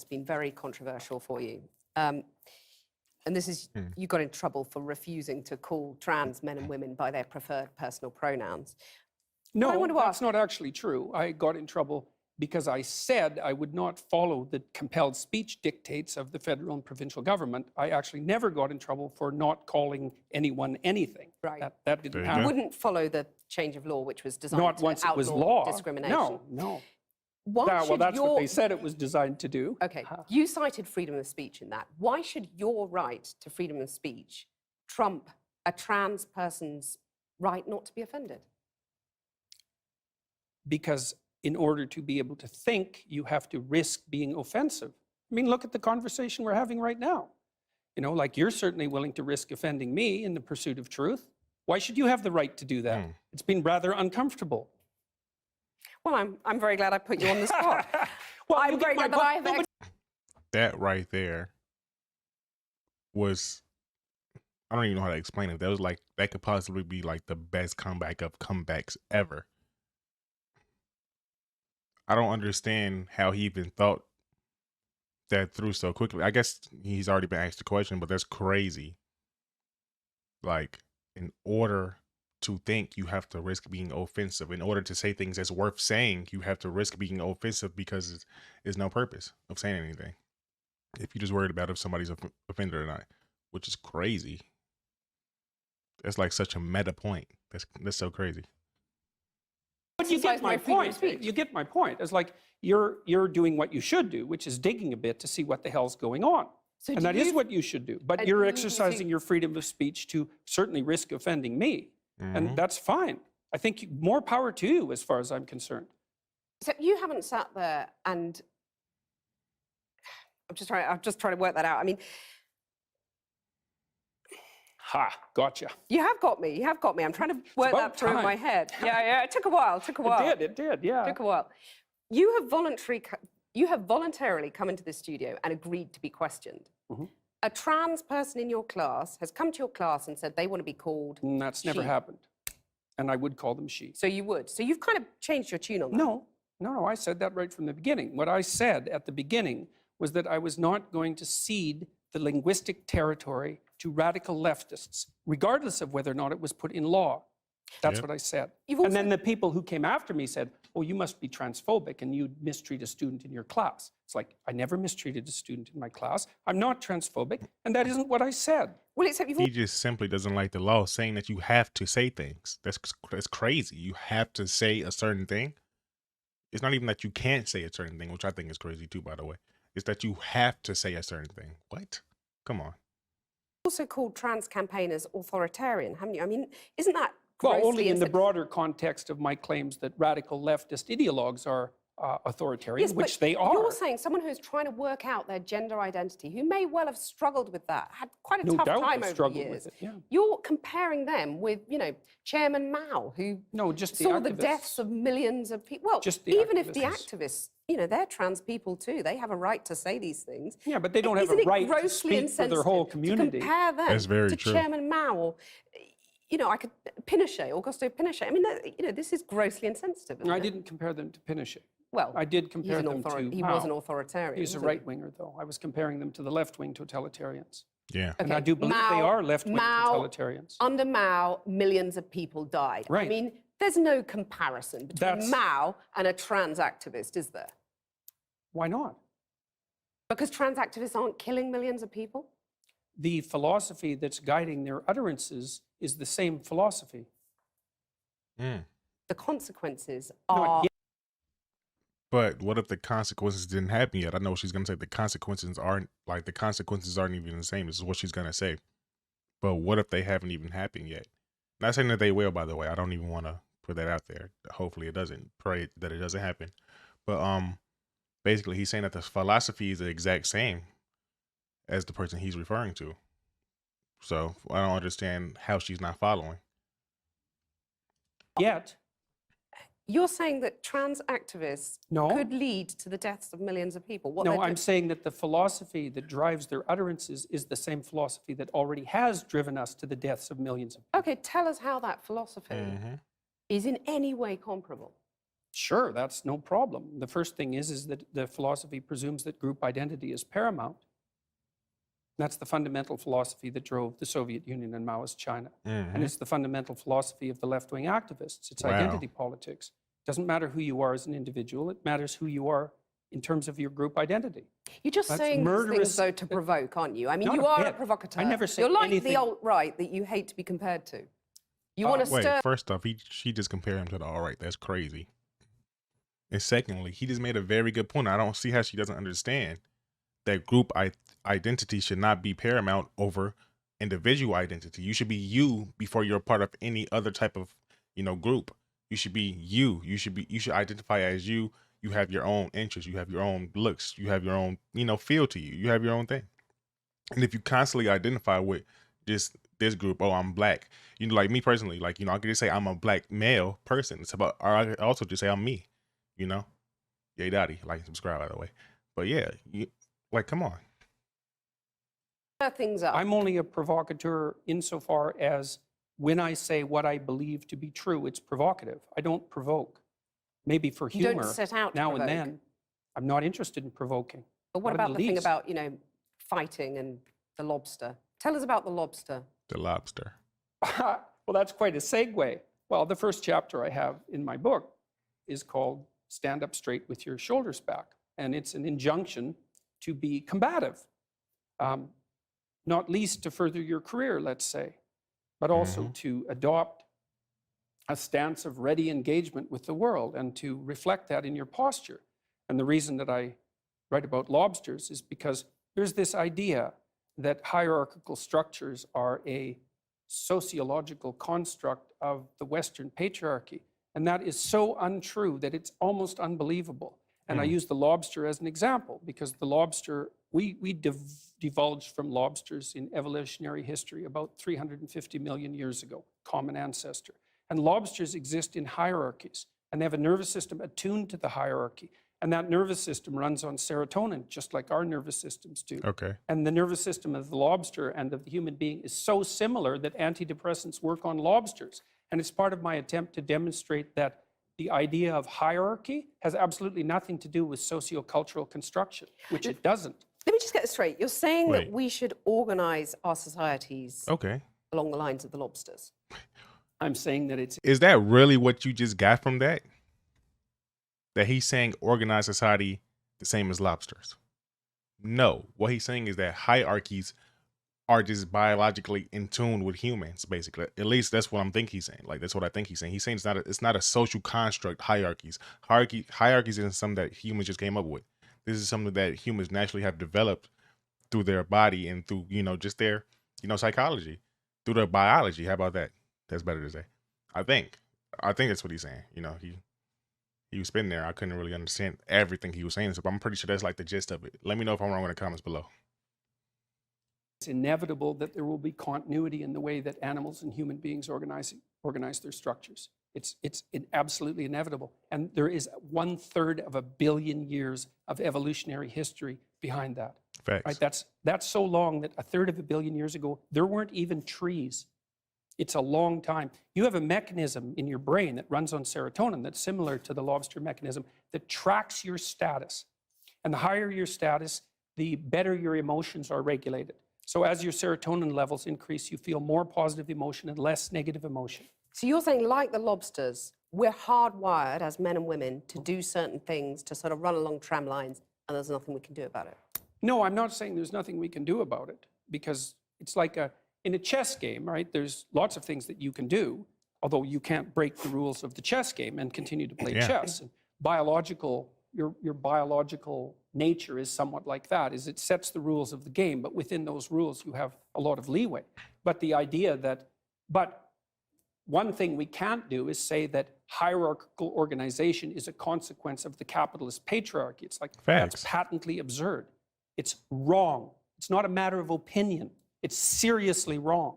that's been very controversial for you. And this is, you got in trouble for refusing to call trans men and women by their preferred personal pronouns. No, that's not actually true. I got in trouble because I said I would not follow the compelled speech dictates of the federal and provincial government. I actually never got in trouble for not calling anyone anything. Right. That didn't You happen. wouldn't follow the change of law, which was designed Not to once it was outlaw law. discrimination. No. Why That's what they said it was designed to do. Okay, you cited freedom of speech in that. Why should your right to freedom of speech trump a trans person's right not to be offended? Because in order to be able to think, you have to risk being offensive. I mean, look at the conversation we're having right now. You know, like you're certainly willing to risk offending me in the pursuit of truth. Why should you have the right to do that? It's been rather uncomfortable. Well, I'm very glad I put you on the spot. Well, I'm very glad that I've... That right there was, I don't even know how to explain it. That was like, that could possibly be like the best comeback of comebacks ever. I don't understand how he even thought that through so quickly. I guess he's already been asked the question, but that's crazy. Like, in order to think, you have to risk being offensive. In order to say things that's worth saying, you have to risk being offensive because there's no purpose of saying anything. If you're just worried about if somebody's offended or not, which is crazy. That's like such a meta point. That's so crazy. But you get my point. You get my point. It's like you're doing what you should do, which is digging a bit to see what the hell's going on. So and that is what you should do. But you're exercising your freedom of speech to certainly risk offending me. And that's fine. I think more power to you as far as I'm concerned. So you haven't sat there and I'm just trying to work that out. I mean, Gotcha. You have got me. You have got me. I'm trying to work that through in my head. Yeah. It took a while. It took a while. It did. Yeah. It took a while. You have voluntarily come into this studio and agreed to be questioned. A trans person in your class has come to your class and said they want to be called That's never happened. And I would call them she. So you would. So you've kind of changed your tune on that. No. I said that right from the beginning. What I said at the beginning was that I was not going to cede the linguistic territory to radical leftists, regardless of whether or not it was put in law. That's what I said. And then the people who came after me said, oh, you must be transphobic and you mistreat a student in your class. It's like, I never mistreated a student in my class. I'm not transphobic, and that isn't what I said. Well, except he just simply doesn't like the law saying that you have to say things. That's crazy. You have to say a certain thing. It's not even that you can't say a certain thing, which I think is crazy too, by the way. It's that you have to say a certain thing. What? Come on. Also called trans campaigners authoritarian, haven't you? I mean, isn't that well, only in the broader context of my claims that radical leftist ideologues are authoritarian, which they are. You're saying someone who's trying to work out their gender identity, who may well have struggled with that, had quite a tough time over the years. You're comparing them with, you know, Chairman Mao, who saw the deaths of millions of people. Well, even if the activists, you know, they're trans people too. They have a right to say these things. Yeah, but they don't have a right to speak for their whole community. To compare them to Chairman Mao, or, you know, Pinochet, Augusto Pinochet. I mean, you know, this is grossly insensitive. I didn't compare them to Pinochet. Well, I did compare them to He was an authoritarian. He's a right-winger, though. I was comparing them to the left-wing totalitarians. Yeah. Okay. And I do believe they are left-wing totalitarians. Under Mao, millions of people died. Right. I mean, there's no comparison between Mao and a trans activist, is there? Why not? Because trans activists aren't killing millions of people? The philosophy that's guiding their utterances is the same philosophy. The consequences are... But what if the consequences didn't happen yet? I know what she's going to say. The consequences aren't even the same. This is what she's going to say. But what if they haven't even happened yet? Not saying that they will, by the way. I don't even want to put that out there. Hopefully it doesn't. Pray that it doesn't happen. But basically he's saying that the philosophy is the exact same as the person he's referring to. So I don't understand how she's not following. Yet. You're saying that trans activists could lead to the deaths of millions of people? No, I'm saying that the philosophy that drives their utterances is the same philosophy that already has driven us to the deaths of millions of people. Okay, tell us how that philosophy is in any way comparable. Sure, that's no problem. The first thing is that the philosophy presumes that group identity is paramount. That's the fundamental philosophy that drove the Soviet Union and Maoist China. And it's the fundamental philosophy of the left-wing activists. It's identity politics. It doesn't matter who you are as an individual. It matters who you are in terms of your group identity. You're just saying these things, though, to provoke, aren't you? I mean, you are a provocateur. I never say You're like anything. the alt-right that you hate to be compared to. You want to stir... Wait, first off, she just compared him to the alt-right. That's crazy. And secondly, he just made a very good point. I don't see how she doesn't understand that group identity should not be paramount over individual identity. You should be you before you're a part of any other type of, group. You should be you. You should identify as you. You have your own interests. You have your own looks. You have your own, feel to you. You have your own thing. And if you constantly identify with just this group, oh, I'm black, like me personally, like, I could just say I'm a black male person. It's about, or I could also just say I'm me, Yay Daddy, like and subscribe, by the way. But yeah, come on. Things up. I'm only a provocateur insofar as when I say what I believe to be true, it's provocative. I don't provoke. Maybe for humor, you don't set out now to and then. I'm not interested in provoking. But what about the thing about, fighting and the lobster? Tell us about the lobster. The lobster. Well, that's quite a segue. Well, the first chapter I have in my book is called Stand Up Straight with Your Shoulders Back. And it's an injunction to be combative, not least to further your career, let's say, but also to adopt a stance of ready engagement with the world and to reflect that in your posture. And the reason that I write about lobsters is because there's this idea that hierarchical structures are a sociological construct of the Western patriarchy. And that is so untrue that it's almost unbelievable. And I use the lobster as an example because the lobster, we divulged from lobsters in evolutionary history about 350 million years ago, common ancestor. And lobsters exist in hierarchies, and they have a nervous system attuned to the hierarchy. And that nervous system runs on serotonin, just like our nervous systems do. Okay. And the nervous system of the lobster and of the human being is so similar that antidepressants work on lobsters. And it's part of my attempt to demonstrate that the idea of hierarchy has absolutely nothing to do with sociocultural construction, which it doesn't. Let me just get this straight. You're saying that we should organize our societies along the lines of the lobsters. I'm saying that it's... Is that really what you just got from that? That he's saying organized society the same as lobsters? No. What he's saying is that hierarchies are just biologically in tune with humans, basically. At least that's what I'm thinking he's saying. Like, that's what I think he's saying. He's saying it's not a social construct, hierarchies. Hierarchies isn't something that humans just came up with. This is something that humans naturally have developed through their body and through, just their, psychology, through their biology. How about that? That's better to say. I think that's what he's saying. He was spinning there. I couldn't really understand everything he was saying, so I'm pretty sure that's like the gist of it. Let me know if I'm wrong in the comments below. It's inevitable that there will be continuity in the way that animals and human beings organize their structures. It's absolutely inevitable. And there is 1/3 of a billion years of evolutionary history behind that. Facts. Right? That's so long that 1/3 of a billion years ago, there weren't even trees. It's a long time. You have a mechanism in your brain that runs on serotonin that's similar to the lobster mechanism that tracks your status. And the higher your status, the better your emotions are regulated. So as your serotonin levels increase, you feel more positive emotion and less negative emotion. So you're saying, like the lobsters, we're hardwired as men and women to do certain things, to sort of run along tram lines, and there's nothing we can do about it? No, I'm not saying there's nothing we can do about it, because it's like in a chess game, right? There's lots of things that you can do, although you can't break the rules of the chess game and continue to play chess. And your biological nature is somewhat like that, is it sets the rules of the game, but within those rules you have a lot of leeway. But the idea but one thing we can't do is say that hierarchical organization is a consequence of the capitalist patriarchy. It's like, that's patently absurd. It's wrong. It's not a matter of opinion. It's seriously wrong.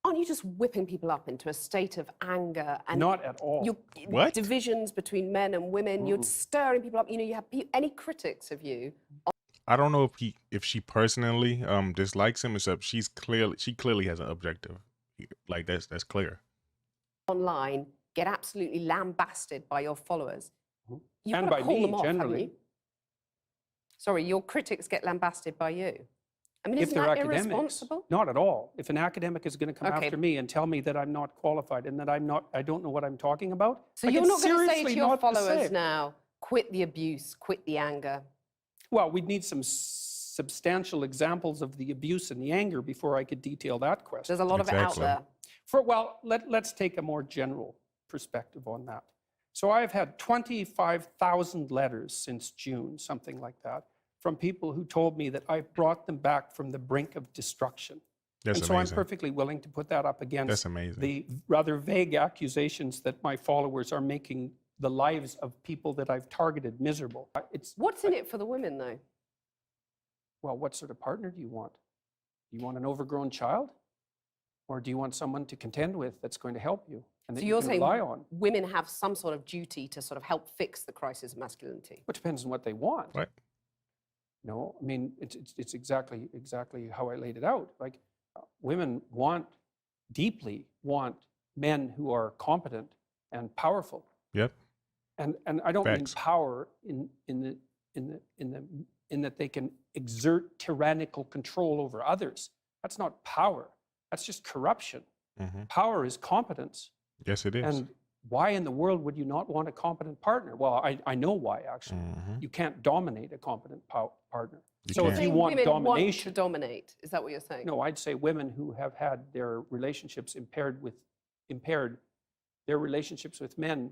Aren't you just whipping people up into a state of anger? And not at all. What? Divisions between men and women. You're stirring people up. You have any critics of you? I don't know if she personally dislikes him, except she clearly has an objective. Like that's clear. Online get absolutely lambasted by your followers, you've and got to by call me, them off, haven't generally. you? Sorry, your critics get lambasted by you. I mean, If isn't they're that academics, irresponsible? not at all. If an academic is going to come Okay. after me and tell me that I'm not qualified and that I don't know what I'm talking about, So like, you're it's not going to say to seriously your not the followers same. now, quit the abuse, quit the anger? Well, we'd need some substantial examples of the abuse and the anger before I could detail that question. There's a lot of it out there. Well, let's take a more general perspective on that. So I've had 25,000 letters since June, something like that, from people who told me that I've brought them back from the brink of destruction. That's and so amazing. I'm perfectly willing to put that up against That's amazing. the rather vague accusations that my followers are making the lives of people that I've targeted miserable. What's in it for the women, though? Well, what sort of partner do you want? Do you want an overgrown child? Or do you want someone to contend with that's going to help you and that So you you're can saying rely on? women have some sort of duty to sort of help fix the crisis of masculinity? It depends on what they want. Right. No, I mean, it's exactly how I laid it out. Like, women deeply want men who are competent and powerful. Yep. And I don't mean Facts. power in that they can exert tyrannical control over others. That's not power. That's just corruption. Mm-hmm. Power is competence. Yes, it is. And why in the world would you not want a competent partner? Well, I know why, actually. Mm-hmm. You can't dominate a competent partner. You So can't. if you Saying want women domination, want to dominate, is that what you're saying? no, I'd say women who have had their relationships their relationships with men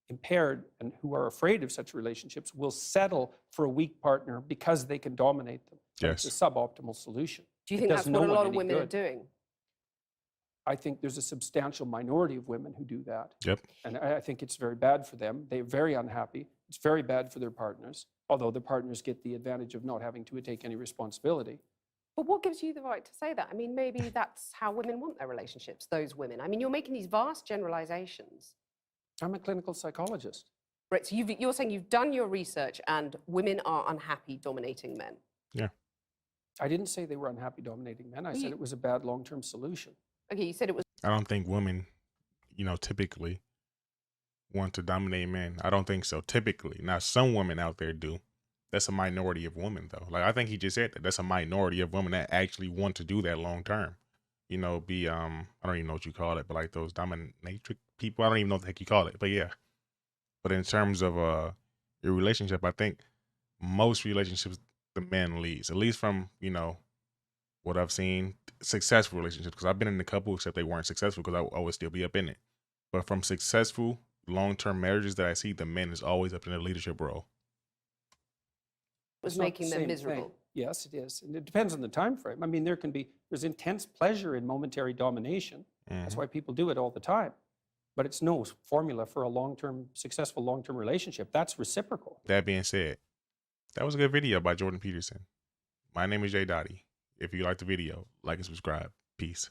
impaired, and who are afraid of such relationships will settle for a weak partner because they can dominate them. But Yes. It's a suboptimal solution. Do you It think does that's no what a one lot of any women are good. doing? I think there's a substantial minority of women who do that. Yep. And I think it's very bad for them. They're very unhappy. It's very bad for their partners, although their partners get the advantage of not having to take any responsibility. But what gives you the right to say that? I mean, maybe that's how women want their relationships, those women. I mean, you're making these vast generalizations. I'm a clinical psychologist. Right, so you're saying you've done your research and women are unhappy dominating men. Yeah. I didn't say they were unhappy dominating men. I said it was a bad long-term solution. Okay, you said it was. I don't think women, typically want to dominate men. I don't think so. Typically. Now, some women out there do. That's a minority of women, though. Like, I think he just said that. That's a minority of women that actually want to do that long term. I don't even know what you call it, but like those dominatrix people, I don't even know what the heck you call it. But yeah. But in terms of your relationship, I think most relationships the man leads, at least from, what I've seen, successful relationships, because I've been in a couple, except they weren't successful because I would still be up in it. But from successful long-term marriages that I see, the man is always up in the leadership role. Was It's not making the them same miserable. thing. Yes, it is. And it depends on the time frame. I mean, there's intense pleasure in momentary domination. Mm-hmm. That's why people do it all the time. But it's no formula for a successful long-term relationship. That's reciprocal. That being said, that was a good video by Jordan Peterson. My name is Jay Dottie. If you liked the video, like and subscribe. Peace.